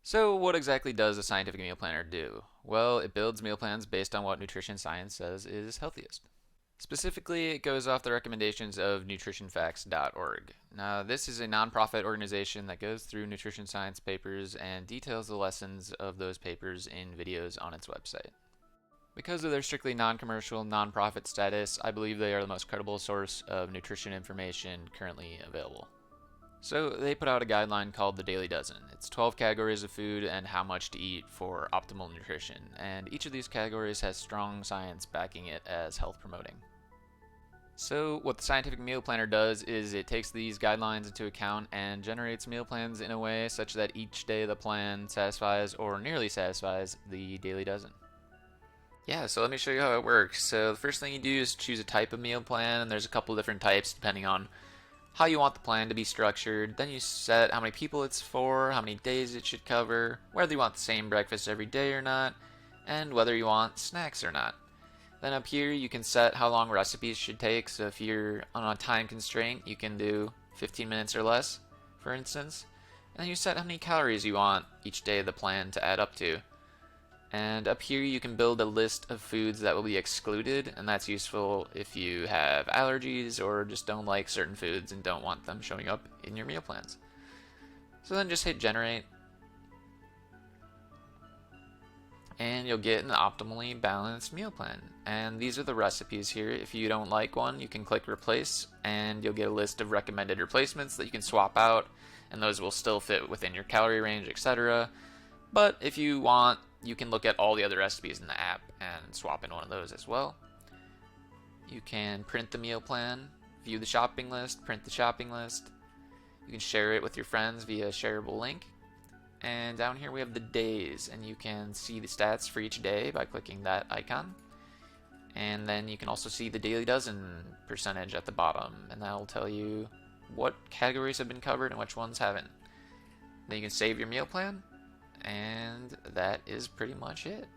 So, what exactly does a scientific meal planner do? Well, it builds meal plans based on what nutrition science says is healthiest. Specifically, it goes off the recommendations of nutritionfacts.org. Now, this is a nonprofit organization that goes through nutrition science papers and details the lessons of those papers in videos on its website. Because of their strictly non commercial, nonprofit status, I believe they are the most credible source of nutrition information currently available. So they put out a guideline called the Daily Dozen. It's 12 categories of food and how much to eat for optimal nutrition, and each of these categories has strong science backing it as health promoting. So what the Scientific Meal Planner does is it takes these guidelines into account and generates meal plans in a way such that each day the plan satisfies or nearly satisfies the Daily Dozen. Yeah, so let me show you how it works. So the first thing you do is choose a type of meal plan, and there's a couple different types depending on how you want the plan to be structured. Then you set how many people it's for, how many days it should cover, whether you want the same breakfast every day or not, and whether you want snacks or not. Then up here you can set how long recipes should take. So if you're on a time constraint, you can do 15 minutes or less, for instance. And then you set how many calories you want each day of the plan to add up to. And up here you can build a list of foods that will be excluded, and that's useful if you have allergies or just don't like certain foods and don't want them showing up in your meal plans. So then just hit generate, and you'll get an optimally balanced meal plan. And these are the recipes here. If you don't like one, you can click replace, and you'll get a list of recommended replacements that you can swap out, and those will still fit within your calorie range, etc. But if you want, you can look at all the other recipes in the app and swap in one of those as well. You can print the meal plan, view the shopping list, print the shopping list. You can share it with your friends via a shareable link. And down here we have the days, and you can see the stats for each day by clicking that icon. And then you can also see the Daily Dozen percentage at the bottom, and that'll tell you what categories have been covered and which ones haven't. Then you can save your meal plan, and that is pretty much it.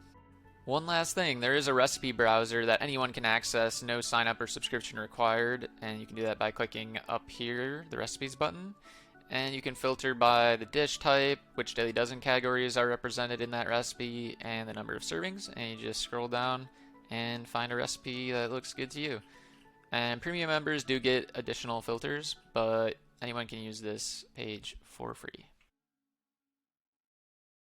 One last thing, there is a recipe browser that anyone can access, no sign up or subscription required, and you can do that by clicking up here, the recipes button. And you can filter by the dish type, which Daily Dozen categories are represented in that recipe, and the number of servings, and you just scroll down and find a recipe that looks good to you. And premium members do get additional filters, but anyone can use this page for free.